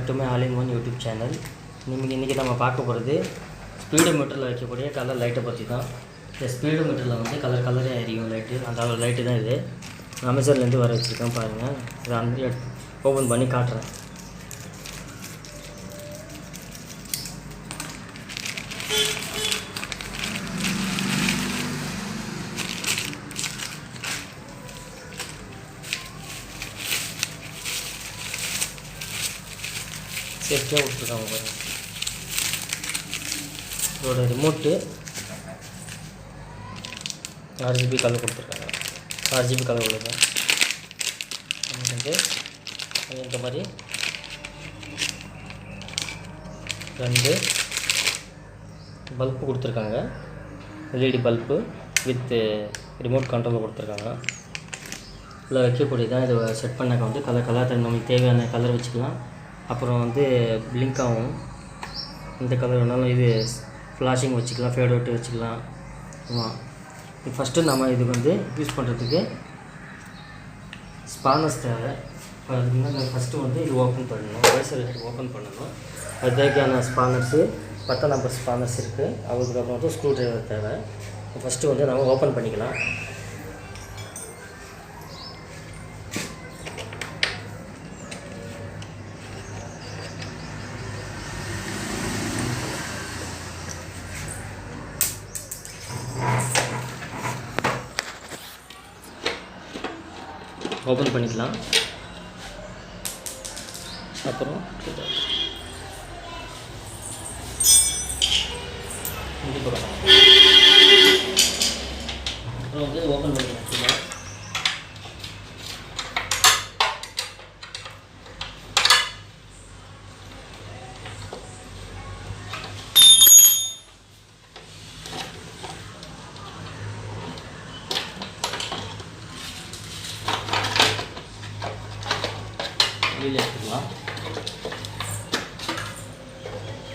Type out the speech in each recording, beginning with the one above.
Back to my all in one YouTube channel. இன்றைக்கி நம்ம பார்க்க போகிறது ஸ்பீடு மீட்டரில் வைக்கக்கூடிய கலர் லைட்டை பற்றி தான். இந்த ஸ்பீடு மீட்டரில் வந்து கலரே எரியும் லைட்டு, அந்த லைட்டு தான் இது. அமேசான்லேருந்து வர வச்சுருக்கேன் பாருங்கள். இதை அந்த ஓப்பன் பண்ணி காட்டுறேன். சேஃப்டியாக விட்டுருக்காங்க பாருங்கள். இதோட ரிமோட்டு RGB கலர் கொடுத்துருக்காங்க. RGB கலர் உள்ளது. நமக்கு வந்து இந்த மாதிரி 2 பல்பு கொடுத்துருக்காங்க. LED பல்பு வித் ரிமோட் கண்ட்ரோலில் கொடுத்துருக்காங்க. இதில் வைக்கக்கூடியதான். இதை செட் பண்ணாக்க வந்து கலர் நம்மளுக்கு தேவையான கலர் வச்சுக்கலாம். அப்புறம் வந்து பிளிங்க் ஆகும். இந்த கலர் வேணாலும் இது ஃப்ளாஷிங் வச்சுக்கலாம், ஃபேட் அவுட் வச்சுக்கலாம். ஆமாம், ஃபஸ்ட்டு நம்ம இதுக்கு வந்து யூஸ் பண்ணுறதுக்கு ஸ்பானர்ஸ் தேவை. அதுக்கு முன்னாடி ஃபஸ்ட்டு வந்து இது ஓப்பன் பண்ணணும், வைசர் ஓப்பன் பண்ணணும். அது தேவையான ஸ்பானர்ஸு 10 நம்பர் ஸ்பானர்ஸ் இருக்குது. அதுக்கப்புறம் வந்து ஸ்க்ரூ ட்ரைவர் தேவை. ஃபஸ்ட்டு வந்து நம்ம ஓப்பன் பண்ணிக்கலாம். ஓப்பன் பண்ணிக்கலாம். அப்புறம் வந்து ஓப்பன் பண்ணிக்கலாம். வெளியில் எடுத்துக்கலாம்.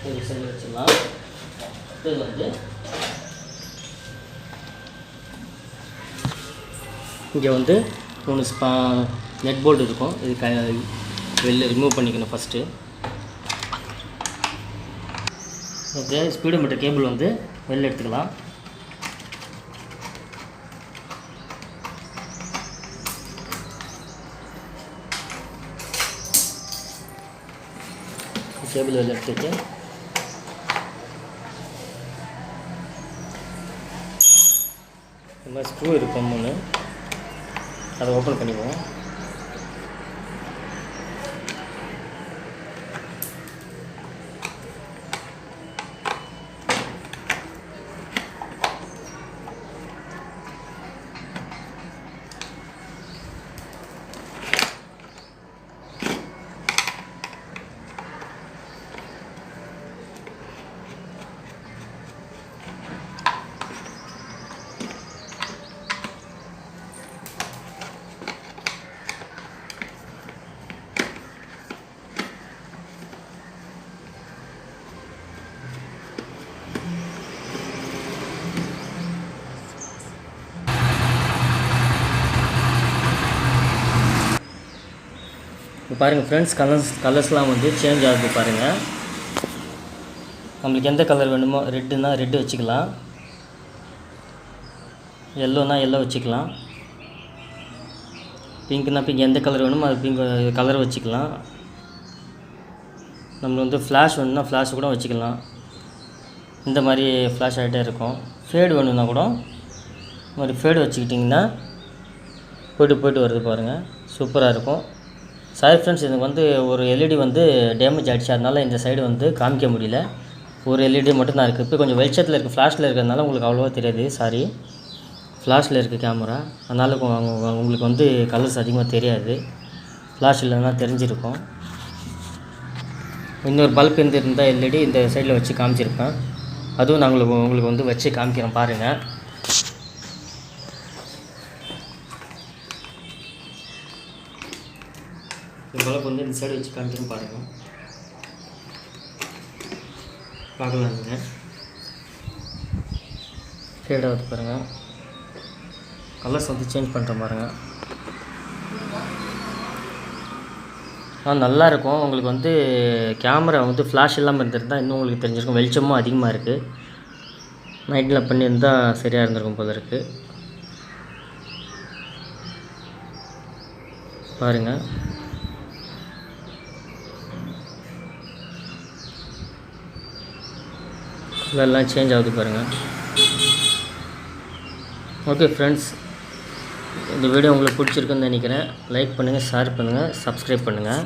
ஒரு சைடு வச்சுக்கலாம். இது வந்து இங்கே வந்து 3 நெட் போல்டு இருக்கும். இது வெளில ரிமூவ் பண்ணிக்கணும் first. Okay, speed meter cable வந்து வெளில எடுத்துக்கலாம். கேபிள் வெளில எடுத்துட்டு இந்த மாதிரி ஸ்க்ரூ இருக்கும் 3, அதை ஓப்பன் பண்ணிக்குவோம். இப்போ பாருங்கள் ஃப்ரெண்ட்ஸ், கலர்ஸ்லாம் வந்து சேஞ்ச் ஆகுது பாருங்கள். நம்மளுக்கு எந்த கலர் வேணுமோ, ரெட்டுனா ரெட்டு வச்சுக்கலாம், எல்லோனா எல்லோ வச்சுக்கலாம், பிங்க்னா பிங்க், எந்த கலர் வேணுமோ அது பிங்க் கலர் வச்சுக்கலாம். நம்மளுக்கு வந்து ஃப்ளாஷ் வேணும்னா ஃப்ளாஷ் கூட வச்சுக்கலாம். இந்த மாதிரி ஃப்ளாஷ் ஆகிட்டே இருக்கும். ஃபேடு வேணும்னா கூட இந்த மாதிரி ஃபேடு வச்சுக்கிட்டிங்கன்னா போய்ட்டு வருது பாருங்கள், சூப்பராக இருக்கும். சாரி ஃப்ரெண்ட்ஸ், எனக்கு வந்து ஒரு LED வந்து டேமேஜ் ஆகிடுச்சு. அதனால் இந்த சைடு வந்து காமிக்க முடியல. ஒரு LED மட்டும் தான் இருக்குது. இப்போ கொஞ்சம் வெளிச்சத்தில் இருக்குது, ஃப்ளாஷில் இருக்கிறதுனால உங்களுக்கு அவ்வளோவா தெரியாது. சாரி, ஃப்ளாஷில் இருக்குது கேமரா, அதனால் உங்களுக்கு வந்து கலர்ஸ் அதிகமாக தெரியாது. ஃப்ளாஷ் இல்லைன்னா தெரிஞ்சிருக்கும். இன்னொரு பல்ப் இருந்தால் LED இந்த சைடில் வச்சு காமிச்சிருப்பேன். அதுவும் நான் உங்களுக்கு வந்து வச்சு காமிக்கிறேன் பாருங்கள். பல்ப் வந்து இந்த சைடு வச்சு காமிக்கிறேன் பாருங்கள். பார்க்கலாங்க. ஃபேட் ஆகுது பாருங்கள். கலர்ஸ் வந்து சேஞ்ச் பண்ணுற பாருங்கள். நல்லாயிருக்கும். உங்களுக்கு வந்து கேமரா வந்து ஃப்ளாஷ் இல்லாமல் இருந்திருந்தால் இன்னும் உங்களுக்கு தெரிஞ்சிருக்கும். வெளிச்சமும் அதிகமாக இருக்குது. நைட்டில் பண்ணியிருந்தால் சரியாக இருந்திருக்கும் போல இருக்குது. பாருங்கள், கலர்லாம் சேஞ்ச் ஆகுது பாருங்கள். ஓகே ஃப்ரெண்ட்ஸ், இந்த வீடியோ உங்களுக்கு பிடிச்சிருக்குன்னு நினைக்கிறேன். லைக் பண்ணுங்கள், ஷேர் பண்ணுங்கள், சப்ஸ்கிரைப் பண்ணுங்கள்.